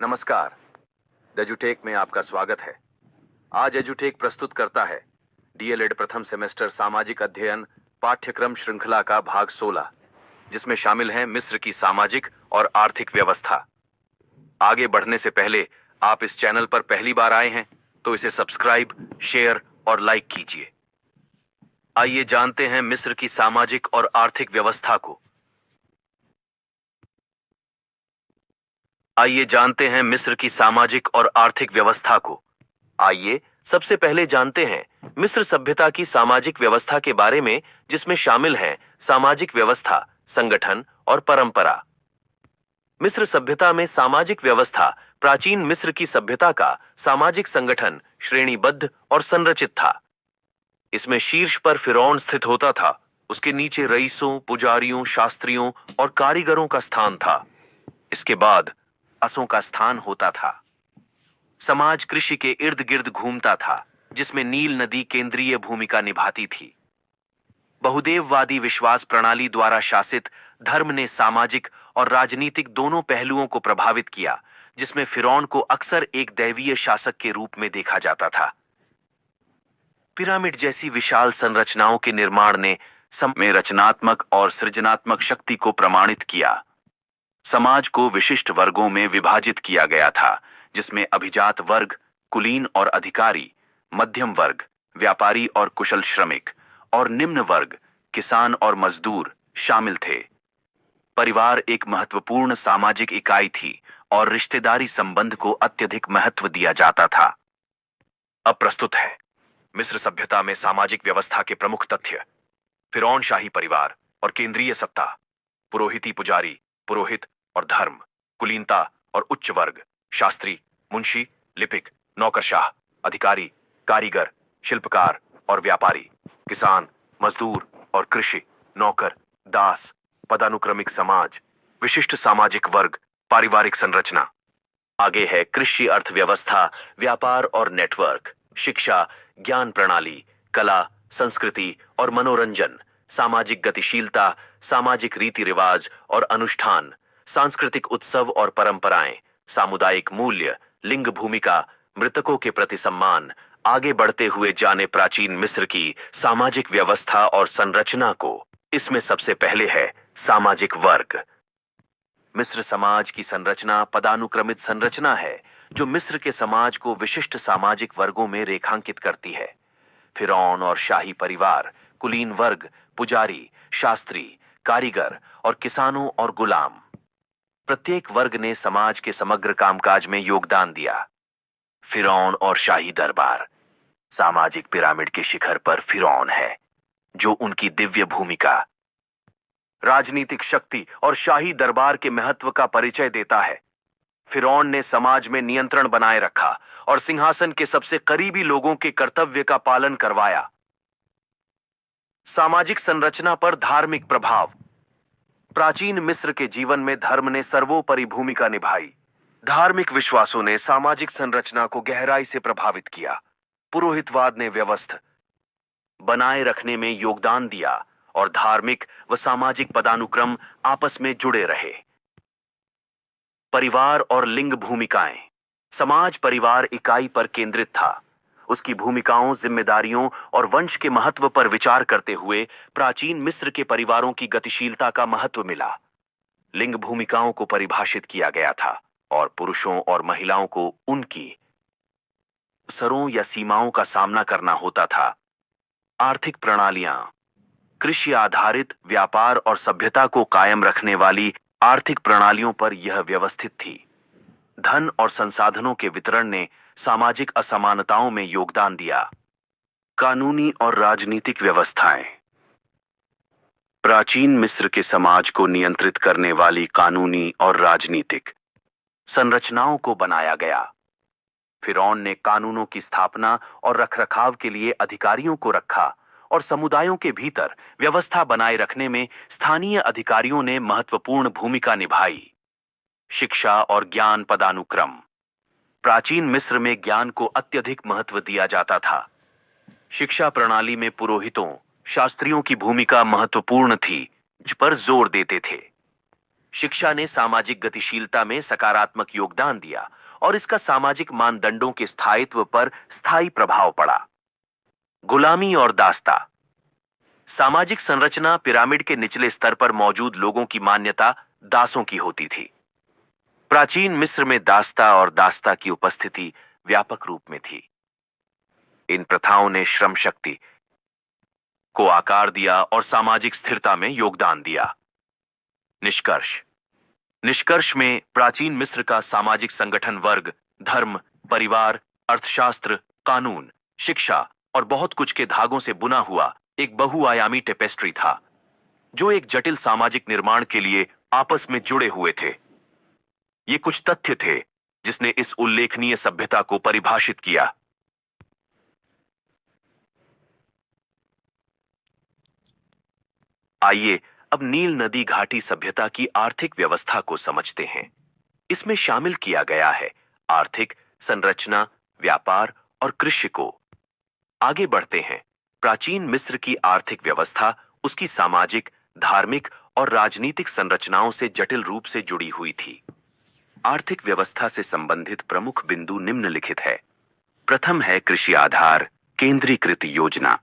नमस्कार। एजुटेक में आपका स्वागत है। आज एजुटेक प्रस्तुत करता है डीएलएड प्रथम सेमेस्टर सामाजिक अध्ययन पाठ्यक्रम श्रृंखला का भाग 16, जिसमें शामिल है मिस्र की सामाजिक और आर्थिक व्यवस्था। आगे बढ़ने से पहले आप इस चैनल पर पहली बार आए हैं तो इसे सब्सक्राइब, शेयर और लाइक कीजिए। आइए जानते हैं मिस्र की सामाजिक और आर्थिक व्यवस्था को। आइए जानते हैं मिस्र की सामाजिक और आर्थिक व्यवस्था को। आइए सबसे पहले जानते हैं मिस्र सभ्यता की सामाजिक व्यवस्था के बारे में, जिसमें शामिल हैं सामाजिक व्यवस्था, संगठन और परंपरा। मिस्र सभ्यता में सामाजिक व्यवस्था प्राचीन मिस्र की सभ्यता का सामाजिक संगठन श्रेणीबद्ध और संरचित था। इसमें शीर्ष पर फिरौन स्थित होता था। उसके नीचे रईसों, पुजारियों, शास्त्रियों और कारीगरों का स्थान था। इसके बाद असों का स्थान होता था। समाज कृषि के इर्द गिर्द घूमता था, जिसमें नील नदी केंद्रीय भूमिका निभाती थी। बहुदेववादी विश्वास प्रणाली द्वारा शासित धर्म ने सामाजिक और राजनीतिक दोनों पहलुओं को प्रभावित किया, जिसमें फिरौन को अक्सर एक दैवीय शासक के रूप में देखा जाता था। पिरामिड जैसी विशाल संरचनाओं के निर्माण ने में रचनात्मक और सृजनात्मक शक्ति को प्रमाणित किया। समाज को विशिष्ट वर्गों में विभाजित किया गया था, जिसमें अभिजात वर्ग, कुलीन और अधिकारी, मध्यम वर्ग, व्यापारी और कुशल श्रमिक, और निम्न वर्ग, किसान और मजदूर शामिल थे। परिवार एक महत्वपूर्ण सामाजिक इकाई थी और रिश्तेदारी संबंध को अत्यधिक महत्व दिया जाता था। अब प्रस्तुत है मिस्र सभ्यता में सामाजिक व्यवस्था के प्रमुख तथ्य। फिरौन शाही परिवार और केंद्रीय सत्ता, पुरोहिती पुजारी, पुरोहित और धर्म, कुलीनता और उच्च वर्ग, शास्त्री, मुंशी, लिपिक, नौकरशाह, अधिकारी, कारीगर, शिल्पकार और व्यापारी, किसान, मजदूर और कृषि, नौकर, दास, पदानुक्रमिक समाज, विशिष्ट सामाजिक वर्ग, पारिवारिक संरचना। आगे है कृषि अर्थव्यवस्था, व्यापार और नेटवर्क, शिक्षा, ज्ञान प्रणाली, कला, संस्कृति और मनोरंजन, सामाजिक गतिशीलता, सामाजिक रीति रिवाज और अनुष्ठान, सांस्कृतिक उत्सव और परंपराएं, सामुदायिक मूल्य, लिंग भूमिका, मृतकों के प्रति सम्मान। आगे बढ़ते हुए जाने प्राचीन मिस्र की सामाजिक व्यवस्था और संरचना को। इसमें सबसे पहले है सामाजिक वर्ग। मिस्र समाज की संरचना पदानुक्रमित संरचना है, जो मिस्र के समाज को विशिष्ट सामाजिक वर्गों में रेखांकित करती है। फिरौन और शाही परिवार, कुलीन वर्ग, पुजारी, शास्त्री, कारीगर और किसानों और गुलाम। प्रत्येक वर्ग ने समाज के समग्र कामकाज में योगदान दिया। फिरौन और शाही दरबार। सामाजिक पिरामिड के शिखर पर फिरौन है, जो उनकी दिव्य भूमिका, राजनीतिक शक्ति और शाही दरबार के महत्व का परिचय देता है। फिरौन ने समाज में नियंत्रण बनाए रखा और सिंहासन के सबसे करीबी लोगों के कर्तव्य का पालन करवाया। सामाजिक संरचना पर धार्मिक प्रभाव। प्राचीन मिस्र के जीवन में धर्म ने सर्वोपरि भूमिका निभाई। धार्मिक विश्वासों ने सामाजिक संरचना को गहराई से प्रभावित किया। पुरोहितवाद ने व्यवस्था बनाए रखने में योगदान दिया और धार्मिक व सामाजिक पदानुक्रम आपस में जुड़े रहे। परिवार और लिंग भूमिकाएं। समाज परिवार इकाई पर केंद्रित था। उसकी भूमिकाओं, जिम्मेदारियों और वंश के महत्व पर विचार करते हुए प्राचीन मिस्र के परिवारों की गतिशीलता का महत्व मिला। लिंग भूमिकाओं को परिभाषित किया गया था और पुरुषों और महिलाओं को उनकी सरों या सीमाओं का सामना करना होता था। आर्थिक प्रणालियां। कृषि आधारित व्यापार और सभ्यता को कायम रखने वाली आर्थिक प्रणालियों पर यह व्यवस्थित थी। धन और संसाधनों के वितरण ने सामाजिक असमानताओं में योगदान दिया। कानूनी और राजनीतिक व्यवस्थाएं। प्राचीन मिस्र के समाज को नियंत्रित करने वाली कानूनी और राजनीतिक संरचनाओं को बनाया गया। फिरौन ने कानूनों की स्थापना और रखरखाव के लिए अधिकारियों को रखा और समुदायों के भीतर व्यवस्था बनाए रखने में स्थानीय अधिकारियों ने महत्वपूर्ण भूमिका निभाई। शिक्षा और ज्ञान पदानुक्रम। प्राचीन मिस्र में ज्ञान को अत्यधिक महत्व दिया जाता था। शिक्षा प्रणाली में पुरोहितों, शास्त्रियों की भूमिका महत्वपूर्ण थी, जिस पर जोर देते थे। शिक्षा ने सामाजिक गतिशीलता में सकारात्मक योगदान दिया और इसका सामाजिक मानदंडों के स्थायित्व पर स्थायी प्रभाव पड़ा। गुलामी और दास्ता। सामाजिक संरचना पिरामिड के निचले स्तर पर मौजूद लोगों की मान्यता दासों की होती थी। प्राचीन मिस्र में दास्ता और दास्ता की उपस्थिति व्यापक रूप में थी। इन प्रथाओं ने श्रम शक्ति को आकार दिया और सामाजिक स्थिरता में योगदान दिया। निष्कर्ष। निष्कर्ष में प्राचीन मिस्र का सामाजिक संगठन वर्ग, धर्म, परिवार, अर्थशास्त्र, कानून, शिक्षा और बहुत कुछ के धागों से बुना हुआ एक बहुआयामी टेपेस्ट्री था, जो एक जटिल सामाजिक निर्माण के लिए आपस में जुड़े हुए थे। ये कुछ तथ्य थे जिसने इस उल्लेखनीय सभ्यता को परिभाषित किया। आइए अब नील नदी घाटी सभ्यता की आर्थिक व्यवस्था को समझते हैं। इसमें शामिल किया गया है आर्थिक संरचना, व्यापार और कृषि को। आगे बढ़ते हैं। प्राचीन मिस्र की आर्थिक व्यवस्था उसकी सामाजिक, धार्मिक और राजनीतिक संरचनाओं से जटिल रूप से जुड़ी हुई थी। आर्थिक व्यवस्था से संबंधित प्रमुख बिंदु निम्नलिखित है। प्रथम है कृषि आधार केंद्रीकृत योजना।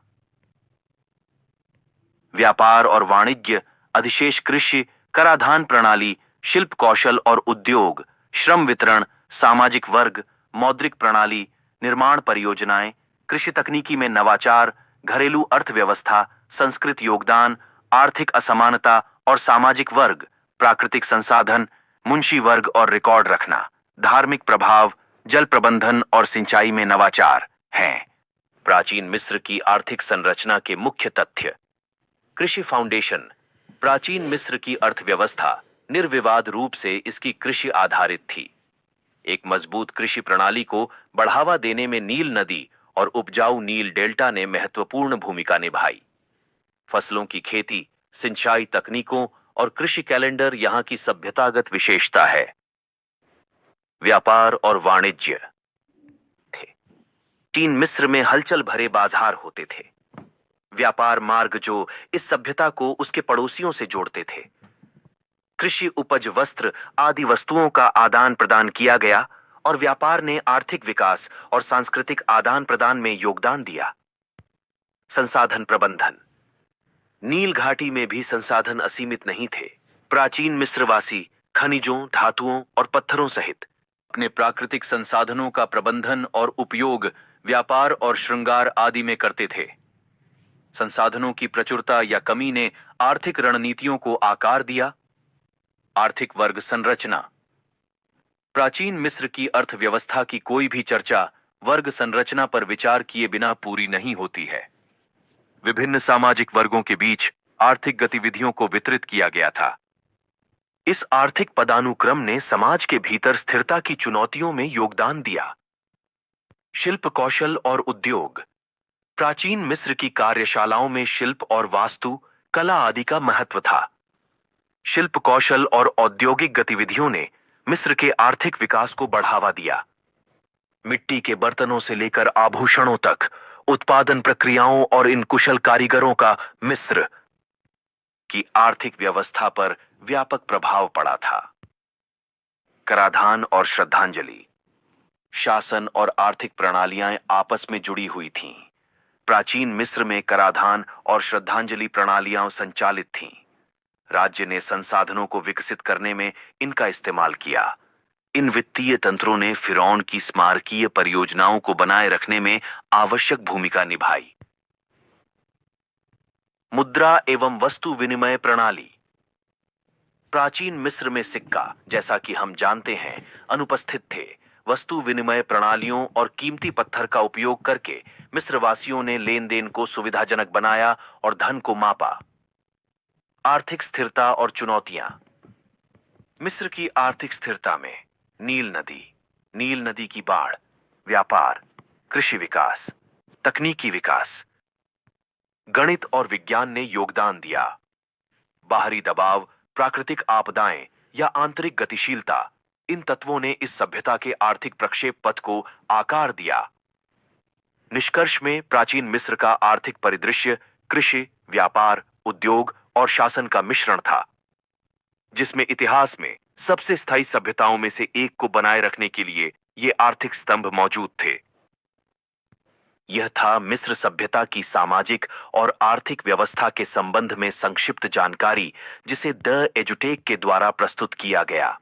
व्यापार और वाणिज्य, अधिशेष कृषि, कराधान प्रणाली, शिल्प कौशल और उद्योग, श्रम वितरण, सामाजिक वर्ग, मौद्रिक प्रणाली, निर्माण परियोजनाएं, कृषि तकनीकी में नवाचार, घरेलू अर्थव्यवस्था, संस्कृत योगदान, आर्थिक असमानता और सामाजिक वर्ग, प्राकृतिक संसाधन, मुंशी वर्ग और रिकॉर्ड रखना, धार्मिक प्रभाव, जल प्रबंधन और सिंचाई में नवाचार हैं। प्राचीन मिस्र की आर्थिक संरचना के मुख्य तथ्य। कृषि फाउंडेशन। प्राचीन मिस्र की अर्थव्यवस्था निर्विवाद रूप से इसकी कृषि आधारित थी। एक मजबूत कृषि प्रणाली को बढ़ावा देने में नील नदी और उपजाऊ नील डेल्टा ने महत्वपूर्ण भूमिका निभाई। फसलों की खेती, सिंचाई तकनीकों और कृषि कैलेंडर यहाँ की सभ्यतागत विशेषता है। व्यापार और वाणिज्य थे। चीन मिस्र में हलचल भरे बाजार होते थे। व्यापार मार्ग जो इस सभ्यता को उसके पड़ोसियों से जोड़ते थे। कृषि उपज, वस्त्र आदि वस्तुओं का आदान प्रदान किया गया और व्यापार ने आर्थिक विकास और सांस्कृतिक आदान प्रदान में योगदान दिया। संसाधन प्रबंधन। नील घाटी में भी संसाधन असीमित नहीं थे। प्राचीन मिस्रवासी खनिजों, धातुओं और पत्थरों सहित अपने प्राकृतिक संसाधनों का प्रबंधन और उपयोग व्यापार और श्रृंगार आदि में करते थे। संसाधनों की प्रचुरता या कमी ने आर्थिक रणनीतियों को आकार दिया। आर्थिक वर्ग संरचना। प्राचीन मिस्र की अर्थव्यवस्था की कोई भी चर्चा वर्ग संरचना पर विचार किए बिना पूरी नहीं होती है। विभिन्न सामाजिक वर्गों के बीच आर्थिक गतिविधियों को वितरित किया गया था। इस आर्थिक पदानुक्रम ने समाज के भीतर स्थिरता की चुनौतियों में योगदान दिया। शिल्प कौशल और उद्योग। प्राचीन मिस्र की कार्यशालाओं में शिल्प और वास्तु कला आदि का महत्व था। शिल्प कौशल और औद्योगिक गतिविधियों ने मिस्र के आर्थिक विकास को बढ़ावा दिया। मिट्टी के बर्तनों से लेकर आभूषणों तक उत्पादन प्रक्रियाओं और इन कुशल कारीगरों का मिस्र की आर्थिक व्यवस्था पर व्यापक प्रभाव पड़ा था। कराधान और श्रद्धांजलि। शासन और आर्थिक प्रणालियां आपस में जुड़ी हुई थीं। प्राचीन मिस्र में कराधान और श्रद्धांजलि प्रणालियां संचालित थीं। राज्य ने संसाधनों को विकसित करने में इनका इस्तेमाल किया। इन वित्तीय तंत्रों ने फिरौन की स्मारकीय परियोजनाओं को बनाए रखने में आवश्यक भूमिका निभाई। मुद्रा एवं वस्तु विनिमय प्रणाली। प्राचीन मिस्र में सिक्का, जैसा कि हम जानते हैं, अनुपस्थित थे। वस्तु विनिमय प्रणालियों और कीमती पत्थर का उपयोग करके मिस्रवासियों ने लेन देन को सुविधाजनक बनाया और धन को मापा। आर्थिक स्थिरता और चुनौतियां। मिस्र की आर्थिक स्थिरता में नील नदी की बाढ़, व्यापार, कृषि विकास, तकनीकी विकास, गणित और विज्ञान ने योगदान दिया। बाहरी दबाव, प्राकृतिक आपदाएं या आंतरिक गतिशीलता, इन तत्वों ने इस सभ्यता के आर्थिक प्रक्षेप पथ को आकार दिया। निष्कर्ष में प्राचीन मिस्र का आर्थिक परिदृश्य कृषि, व्यापार, उद्योग और शासन का मिश्रण था, जिसमें इतिहास में सबसे स्थायी सभ्यताओं में से एक को बनाए रखने के लिए ये आर्थिक स्तंभ मौजूद थे। यह था मिस्र सभ्यता की सामाजिक और आर्थिक व्यवस्था के संबंध में संक्षिप्त जानकारी, जिसे द एजुटेक के द्वारा प्रस्तुत किया गया।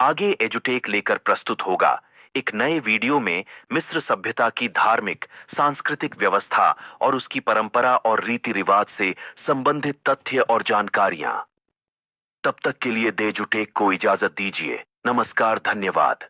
आगे एजुटेक लेकर प्रस्तुत होगा एक नए वीडियो में मिस्र सभ्यता की धार्मिक, सांस्कृतिक व्यवस्था और उसकी परंपरा और रीति रिवाज से संबंधित तथ्य और जानकारियां। तब तक के लिए द एजुटेक को इजाजत दीजिए। नमस्कार, धन्यवाद।